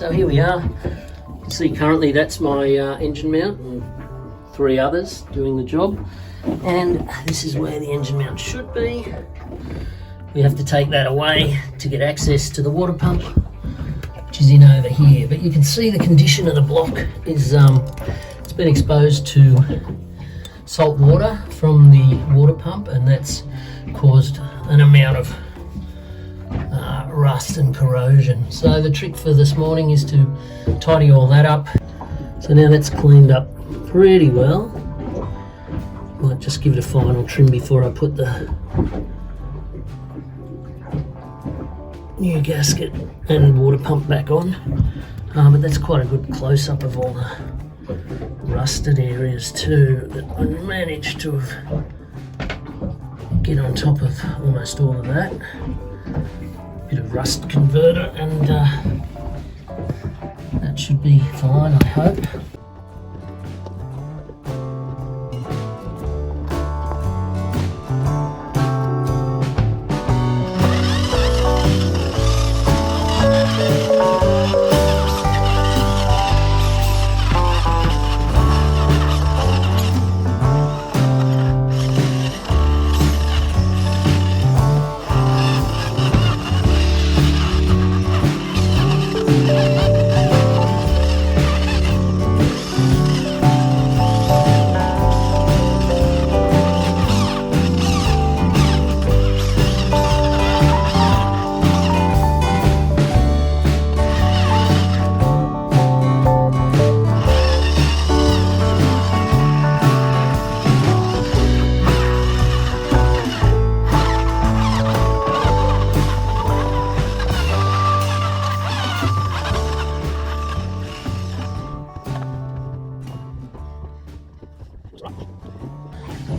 So here we are. You can see currently that's my engine mount and 3 others doing the job. And this is where the engine mount should be. We have to take that away to get access to the water pump, which is in over here. But you can see the condition of the block is it's been exposed to salt water from the water pump, and that's caused an amount of rust and corrosion. So the trick for this morning is to tidy all that up. So now that's cleaned up pretty well. Might just give it a final trim before I put the new gasket and water pump back on. But that's quite a good close-up of all the rusted areas too that I managed to get on top of almost all of that. Bit of rust converter, and that should be fine, I hope.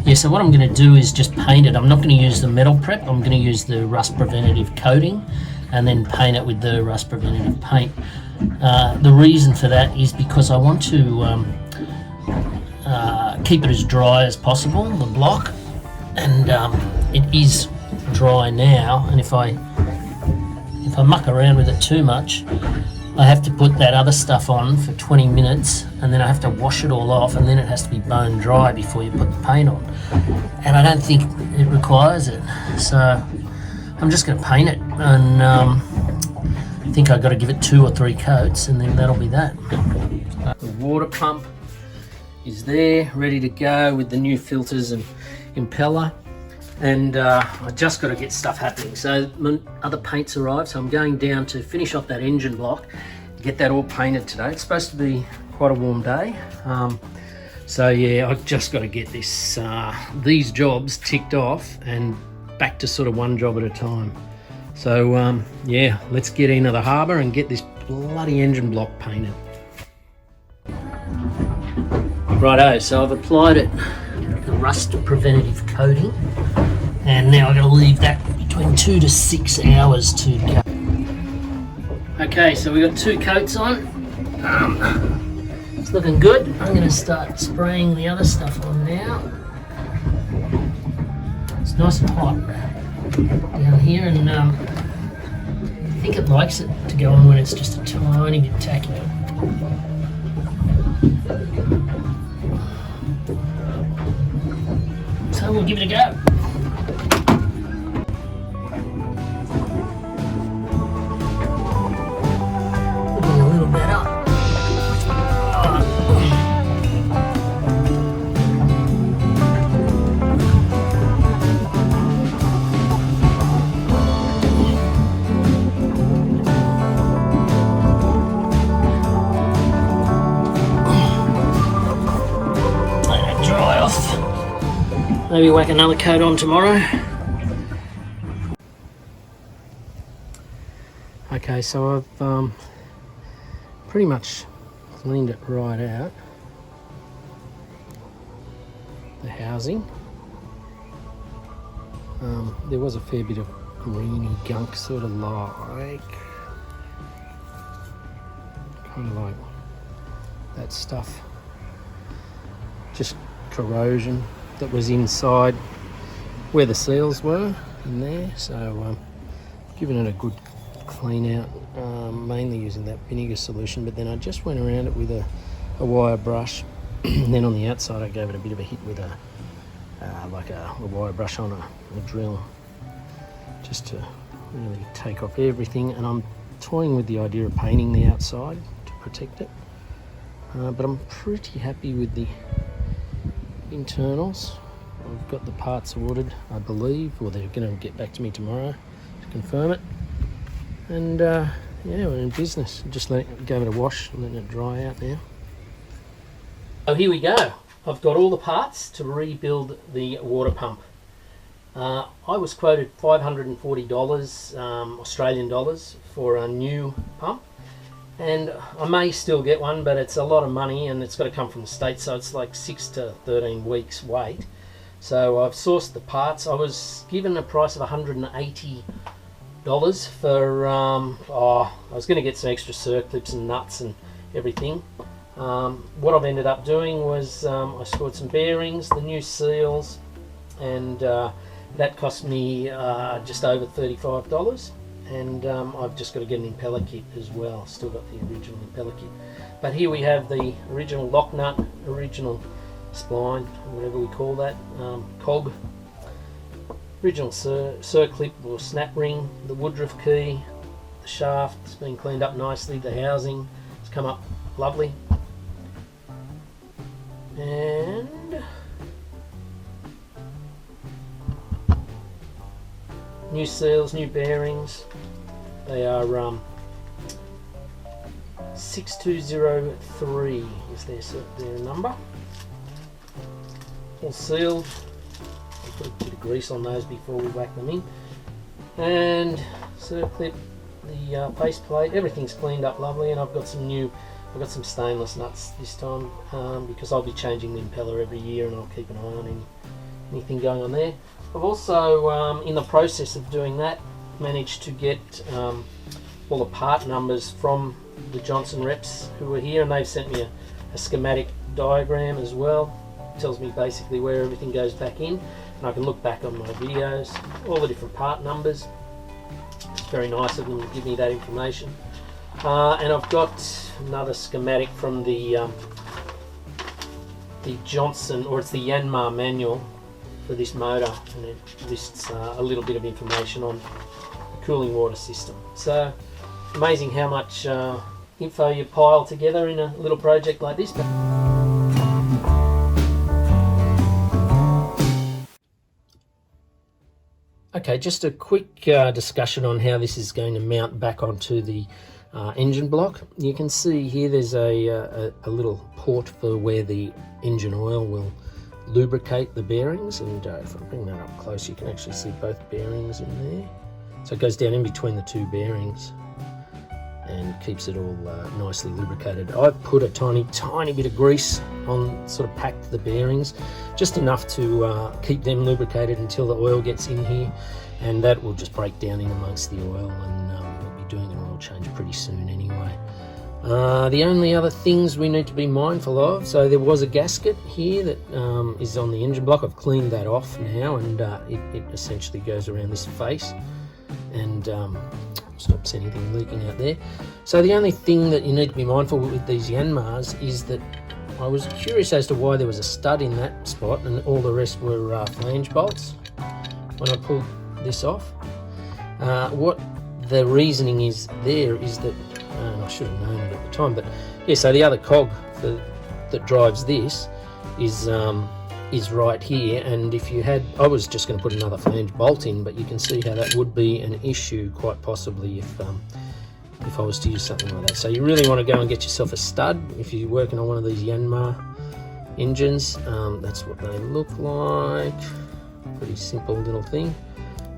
Yeah, so what I'm going to do is just paint it. I'm not going to use the metal prep, I'm going to use the rust preventative coating and then paint it with the rust preventative paint. The reason for that is because I want to keep it as dry as possible, the block, and it is dry now, and if I muck around with it too much, I have to put that other stuff on for 20 minutes and then I have to wash it all off, and then it has to be bone dry before you put the paint on. And I don't think it requires it. So I'm just going to paint it, and I think I've got to give it 2 or 3 coats, and then that'll be that. The water pump is there, ready to go with the new filters and impeller. And I just got to get stuff happening. So my other paints arrived, so I'm going down to finish off that engine block, get that all painted today. It's supposed to be quite a warm day. So yeah, I've just got to get this these jobs ticked off and back to sort of one job at a time. So yeah, let's get into the harbour and get this bloody engine block painted. Righto, so I've applied it, the rust preventative coating, and now I've got to leave that between 2 to 6 hours to go. Okay, so we've got 2 coats on. It's looking good. I'm going to start spraying the other stuff on now. It's nice and hot down here, and I think it likes it to go on when it's just a tiny bit tacky. So we'll give it a go. Looking a little better. Maybe whack another coat on tomorrow. Okay, so I've pretty much cleaned it right out. The housing. There was a fair bit of greeny gunk, sort of like that stuff. Just corrosion that was inside where the seals were in there, so giving it a good clean out, mainly using that vinegar solution, but then I just went around it with a wire brush. And then on the outside I gave it a bit of a hit with a wire brush on a drill, just to really take off everything. And I'm toying with the idea of painting the outside to protect it, but I'm pretty happy with the internals. I've got the parts ordered, I believe, or they're going to get back to me tomorrow to confirm it. And yeah, we're in business. Just gave it a wash and letting it dry out now. So here we go. I've got all the parts to rebuild the water pump. I was quoted $540 Australian dollars for a new pump, and I may still get one, but it's a lot of money and it's got to come from the States, so it's like 6 to 13 weeks wait. So I've sourced the parts. I was given a price of $180 for, I was going to get some extra circlips and nuts and everything. What I've ended up doing was I scored some bearings, the new seals, and that cost me just over $35. And I've just got to get an impeller kit as well. Still got the original impeller kit. But here we have the original lock nut, original spline, whatever we call that, cog, original circlip or snap ring, the woodruff key, the shaft has been cleaned up nicely, the housing has come up lovely, and new seals, new bearings. They are 6203 is their number. All sealed. We'll put a bit of grease on those before we whack them in. And circlip, the faceplate, everything's cleaned up lovely, and I've got some stainless nuts this time because I'll be changing the impeller every year, and I'll keep an eye on anything going on there. I've also, in the process of doing that, managed to get all the part numbers from the Johnson reps who were here, and they've sent me a schematic diagram as well. It tells me basically where everything goes back in, and I can look back on my videos, all the different part numbers. It's very nice of them to give me that information. And I've got another schematic from the Johnson, or it's the Yanmar manual for this motor, and it lists a little bit of information on the cooling water system. So amazing how much info you pile together in a little project like this. Okay, just a quick discussion on how this is going to mount back onto the engine block. You can see here there's a little port for where the engine oil will lubricate the bearings, and if I bring that up close you can actually see both bearings in there. So it goes down in between the two bearings and keeps it all nicely lubricated. I've put a tiny bit of grease on, sort of packed the bearings, just enough to keep them lubricated until the oil gets in here, and that will just break down in amongst the oil, and we'll be doing an oil change pretty soon anyway. The only other things we need to be mindful of, so there was a gasket here that is on the engine block. I've cleaned that off now, and it essentially goes around this face and stops anything leaking out there. So the only thing that you need to be mindful with these Yanmars is that I was curious as to why there was a stud in that spot and all the rest were flange bolts when I pulled this off. What the reasoning is there is that, and I should have known it at the time, but yeah, so the other cog that drives this is right here, and if you had, I was just going to put another flange bolt in, but you can see how that would be an issue quite possibly if I was to use something like that. So you really want to go and get yourself a stud if you're working on one of these Yanmar engines. That's what they look like. Pretty simple little thing.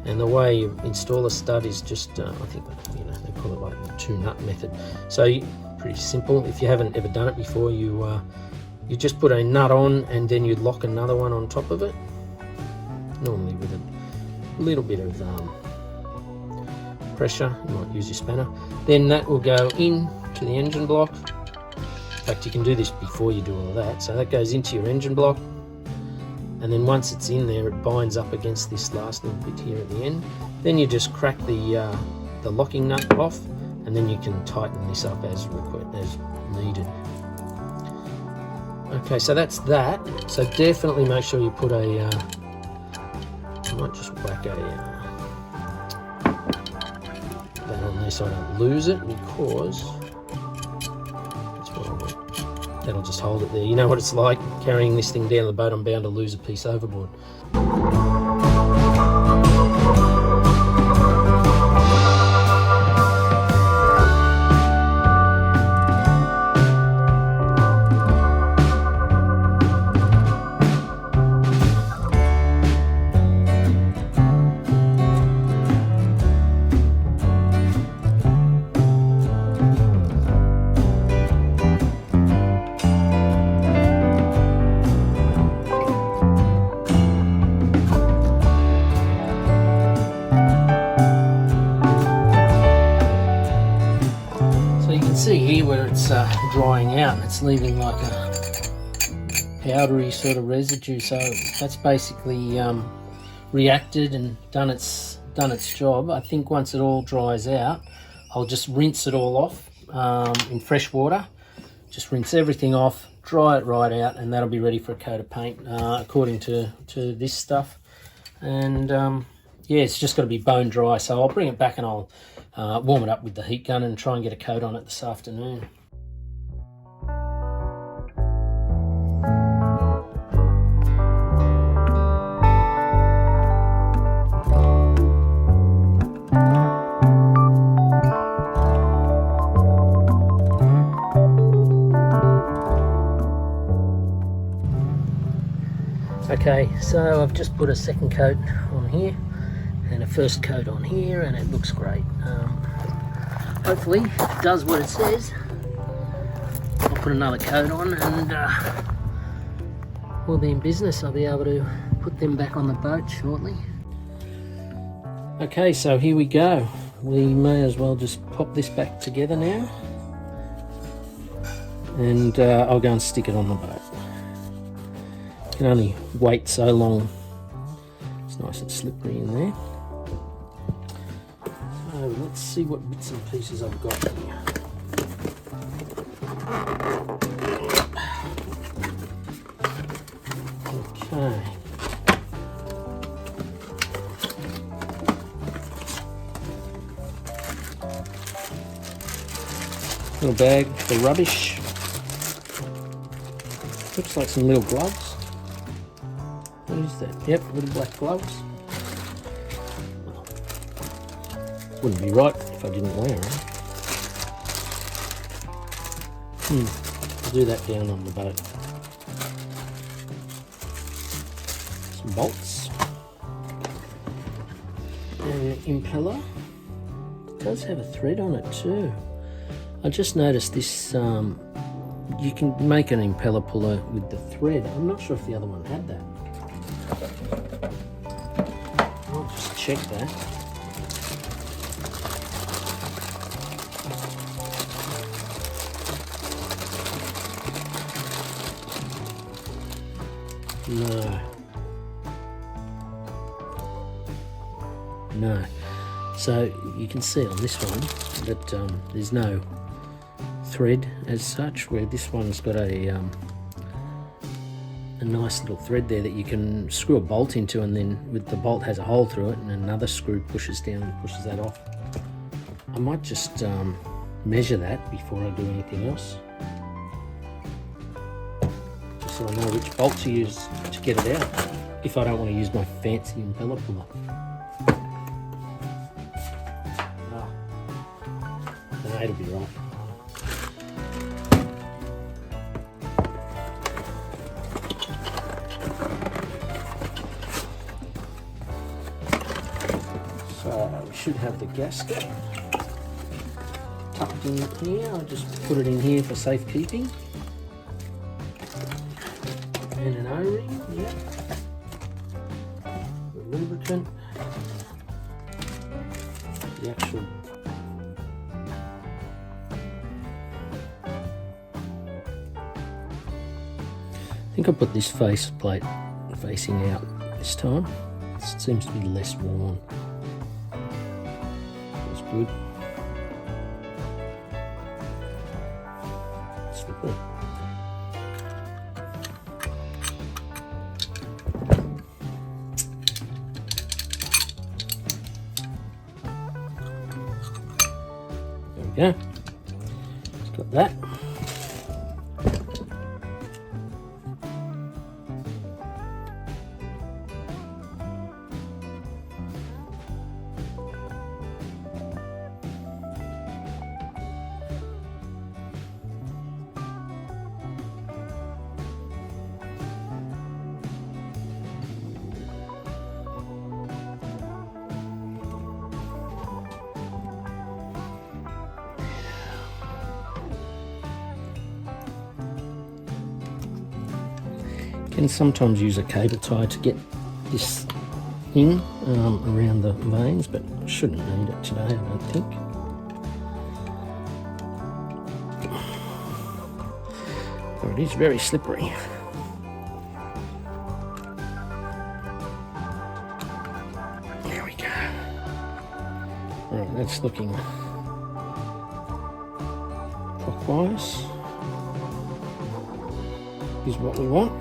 And the way you install a stud is just, I think, you know, they call it like the 2-nut method. So pretty simple. If you haven't ever done it before, you just put a nut on and then you lock another one on top of it, normally with a little bit of pressure. You might use your spanner. Then that will go into the engine block. In fact, you can do this before you do all of that. So that goes into your engine block, and then once it's in there, it binds up against this last little bit here at the end. Then you just crack the the locking nut off, and then you can tighten this up as needed. Okay, so that's that. So definitely make sure you put I might just whack that on there so I don't lose it, because that's what I want. That'll just hold it there. You know what it's like carrying this thing down the boat. I'm bound to lose a piece overboard. See here where it's drying out, and it's leaving like a powdery sort of residue, so that's basically reacted and done its job. I think once it all dries out, I'll just rinse it all off in fresh water, just rinse everything off, dry it right out, and that'll be ready for a coat of paint according to this stuff. And yeah, it's just got to be bone dry, so I'll bring it back and I'll warm it up with the heat gun and try and get a coat on it this afternoon. Okay, so I've just put a second coat on here and a first coat on here, and it looks great. Hopefully it does what it says. I'll put another coat on and we'll be in business. I'll be able to put them back on the boat shortly. Okay, so here we go. We may as well just pop this back together now, and I'll go and stick it on the boat. You can only wait so long. It's nice and slippery in there. So let's see what bits and pieces I've got here. Okay. Little bag for rubbish. Looks like some little gloves. What is that? Yep, little black gloves. Wouldn't be right if I didn't wear them. I'll do that down on the boat. Some bolts. And an impeller. It does have a thread on it too. I just noticed this, you can make an impeller puller with the thread. I'm not sure if the other one had that. I'll just check that. No. So you can see on this one that there's no thread as such, where this one's got a nice little thread there that you can screw a bolt into, and then with the bolt has a hole through it and another screw pushes down and pushes that off. I might just measure that before I do anything else, just so I know which bolt to use to get it out, if I don't want to use my fancy impeller puller. No, it'll be right. So we should have the gasket tucked in here. I'll just put it in here for safekeeping. And an O-ring, yeah. The lubricant. The actual I think I'll put this face plate facing out this time. It seems to be less worn. Let's put good. Slippery. There we go. Got that. Can sometimes use a cable tie to get this in around the vanes, but I shouldn't need it today, I don't think. But it is very slippery. There we go. Right, that's looking clockwise. Is what we want.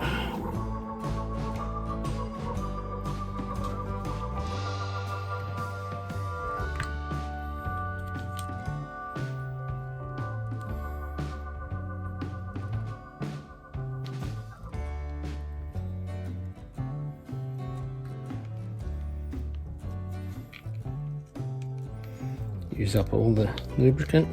Use up all the lubricant.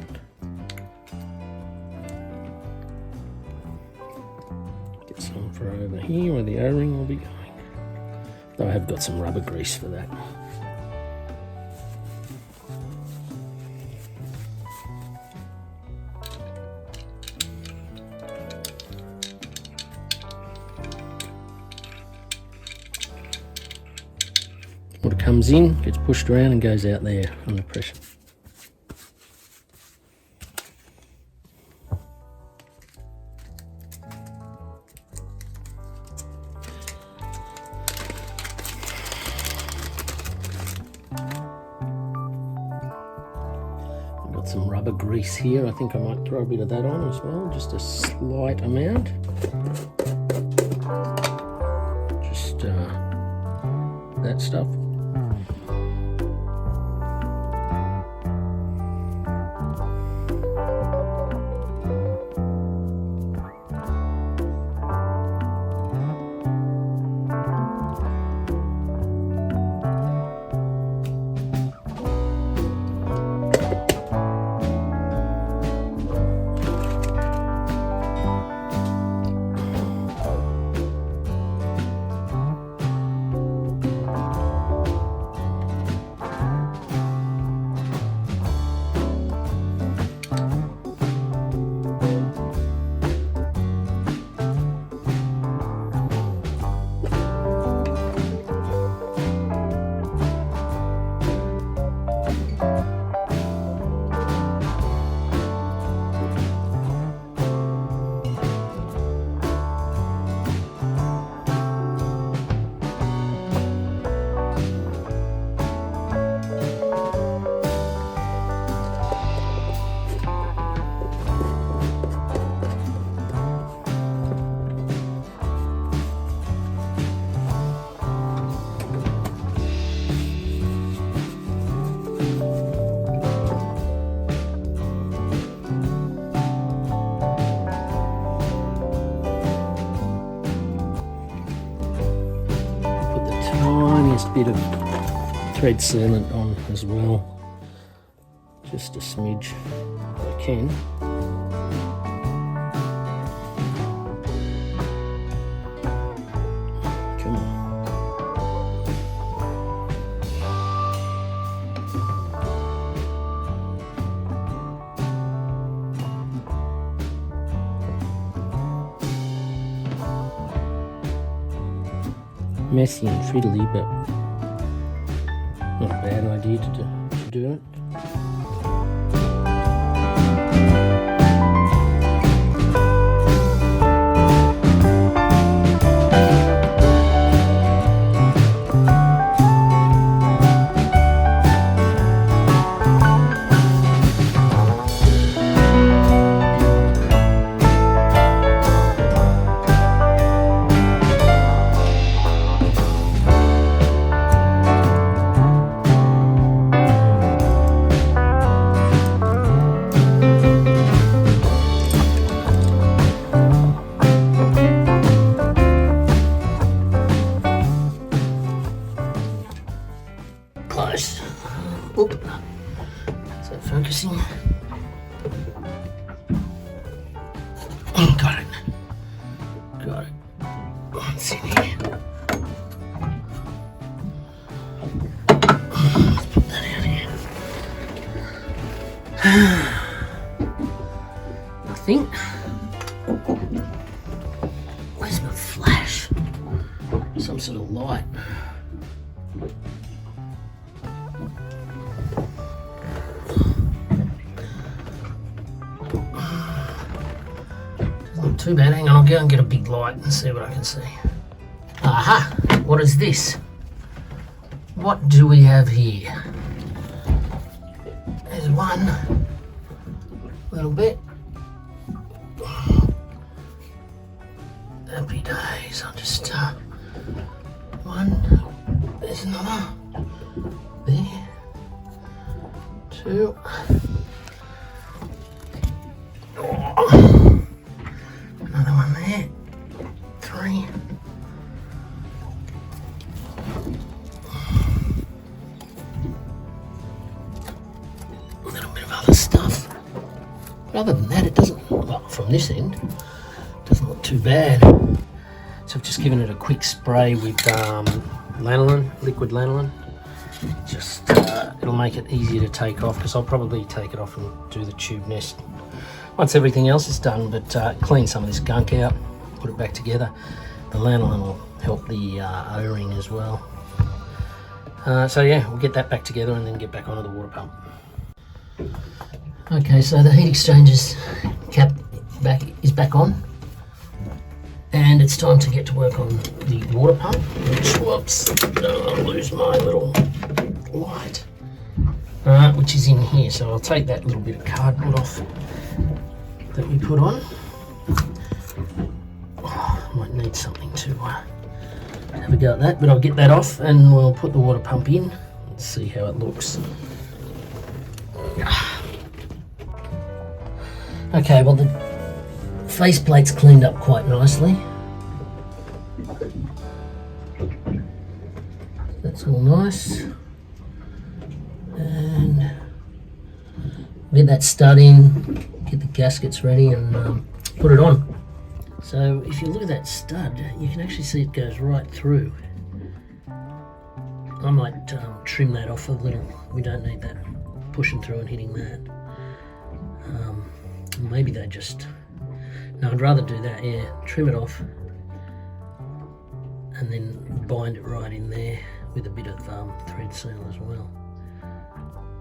Get some for over here where the O-ring will be going. Though I have got some rubber grease for that. Water comes in, gets pushed around and goes out there under pressure. Got some rubber grease here. I think I might throw a bit of that on as well, just a slight amount. Just that stuff. Bit of thread sealant on as well, just a smidge if I can. Come on. Messy and fiddly, but not a bad idea to do it. Got it. What's in here? Let's put that out here. Nothing. Where's my flash? Some sort of light. Not too bad. Hang on, I'll go and get a big light and see what I can see. Aha! What is this? What do we have here? There's one little bit. Happy days. I'll just one. There's another. There. Two. Another one there. Three. A little bit of other stuff. But other than that, it doesn't, well, from this end, it doesn't look too bad. So I've just given it a quick spray with lanolin, liquid lanolin. Just, it'll make it easier to take off, because I'll probably take it off and do the tube nest once everything else is done, but clean some of this gunk out, put it back together. The lanolin will help the O-ring as well. So yeah, we'll get that back together and then get back onto the water pump. Okay, so the heat exchanger's cap is back on, and it's time to get to work on the water pump, which, whoops, I'll lose my little light, which is in here. So I'll take that little bit of cardboard off that we put on. Oh, might need something to have a go at that, but I'll get that off and we'll put the water pump in. Let's see how it looks. Okay, well, the faceplate's cleaned up quite nicely. That's all nice. And get that stud in, get the gaskets ready, and put it on. So if you look at that stud, you can actually see it goes right through. I might trim that off a little. We don't need that pushing through and hitting that. Maybe they just, no, I'd rather do that, yeah, trim it off and then bind it right in there with a bit of thread seal as well.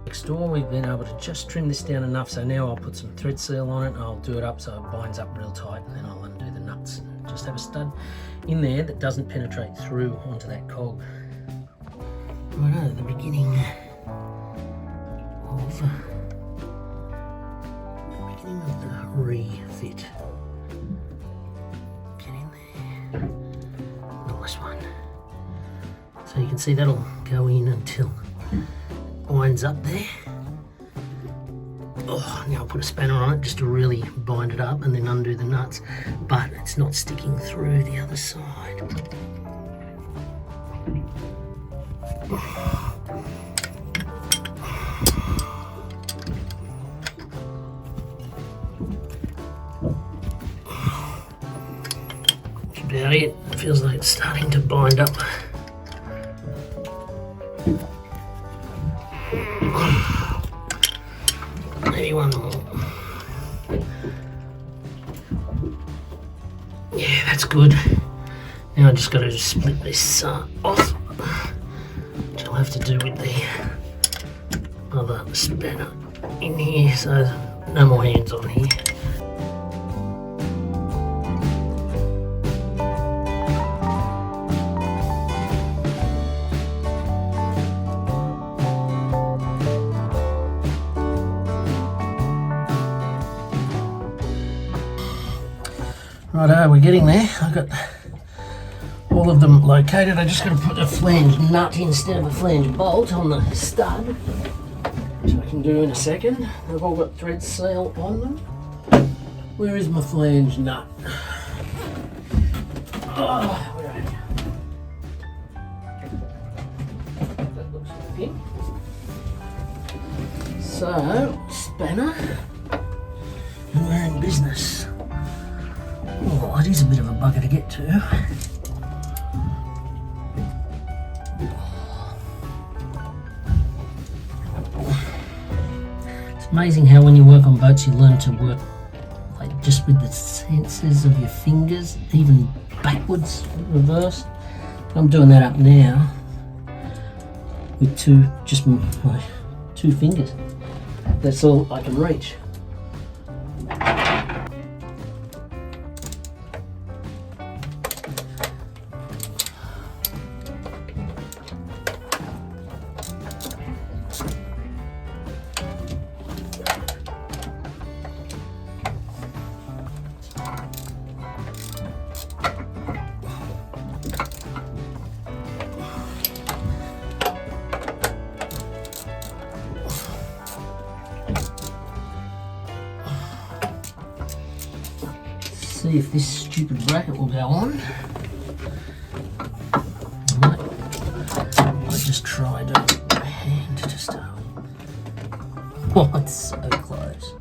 Next door, we've been able to just trim this down enough, so now I'll put some thread seal on it. I'll do it up so it binds up real tight, and then I'll undo the nuts and just have a stud in there that doesn't penetrate through onto that cog. Right at the beginning of the refit. Get in there. Nice one. So you can see that'll go in until it binds up there. Oh, now I'll put a spanner on it just to really bind it up and then undo the nuts, but it's not sticking through the other side. About it. Feels like it's starting to bind up. Maybe one more. Yeah, that's good. Now I just got to split this off, which I'll have to do with the other spanner in here, so no more hands on here. Righto, we're getting there. I've got all of them located. I just got to put a flange nut instead of a flange bolt on the stud, which I can do in a second. They've all got thread seal on them. Where is my flange nut? Oh, where are you? That looks like it. So, spanner, and we're in business. Oh, it is a bit of a bugger to get to. It's amazing how when you work on boats you learn to work like just with the senses of your fingers, even backwards, reverse. I'm doing that up now with just my 2 fingers. That's all I can reach. See if this stupid bracket will go on. I just tried it. My hand just oh, it's so close.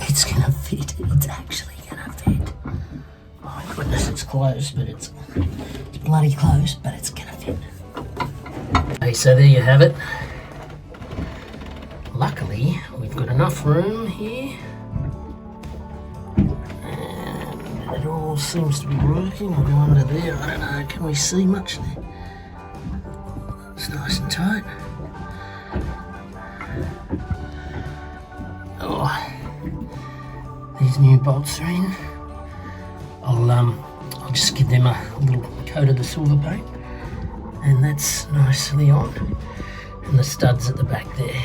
It's gonna fit. It's actually gonna fit. Oh my goodness, it's close, but it's bloody close, but it's gonna fit. Okay, so there you have it. Luckily, we've got enough room here, and it all seems to be working. I'll go under there. I don't know. Can we see much there? It's nice and tight. Oh. These new bolts are in. I'll just give them a little coat of the silver paint, and that's nicely on. And the studs at the back there.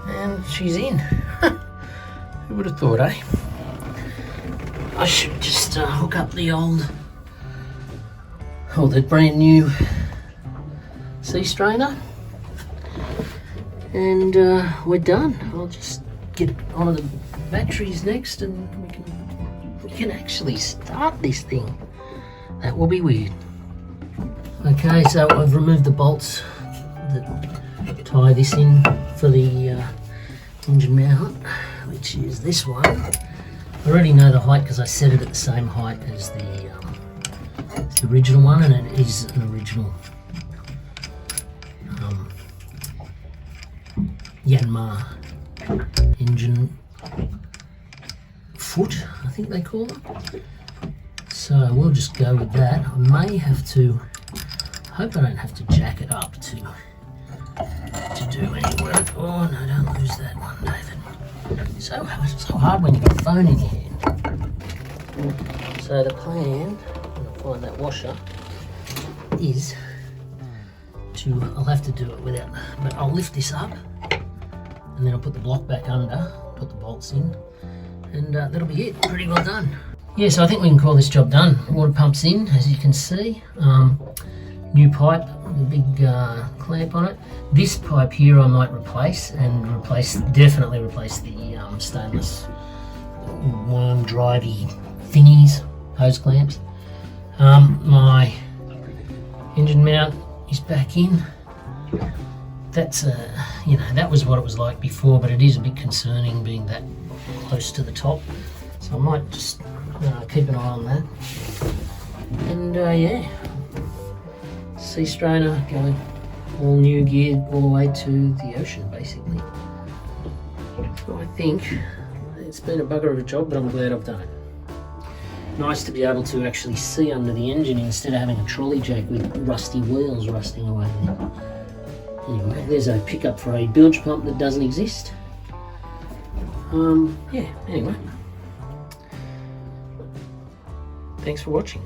And she's in. Who would have thought, eh? I should just hook up the the brand new sea strainer, and we're done. I'll just get onto the batteries next, and we can actually start this thing. That will be weird. Okay, so I've removed the bolts that tie this in for the engine mount, which is this one. I already know the height because I set it at the same height as the original one, and it is an original Yanmar engine foot, I think they call them. So we'll just go with that. I may have to, I hope I don't have to jack it up to do any work. Oh no, don't lose that one, David. So hard when you've got a phone in your hand. So the plan, when I find that washer, is I'll have to do it without, but I'll lift this up, and then I'll put the block back under, put the bolts in, and that'll be it. Pretty well done. Yeah, so I think we can call this job done. Water pump's in, as you can see. New pipe with a big clamp on it. This pipe here I might definitely replace the stainless worm drivey thingies, hose clamps. My engine mount is back in. That's that was what it was like before, but it is a bit concerning being that close to the top. So I might just keep an eye on that. And yeah, sea strainer going all new geared all the way to the ocean basically. So I think it's been a bugger of a job, but I'm glad I've done it. Nice to be able to actually see under the engine instead of having a trolley jack with rusty wheels rusting away there. Anyway, there's a pickup for a bilge pump that doesn't exist. Yeah, anyway. Thanks for watching.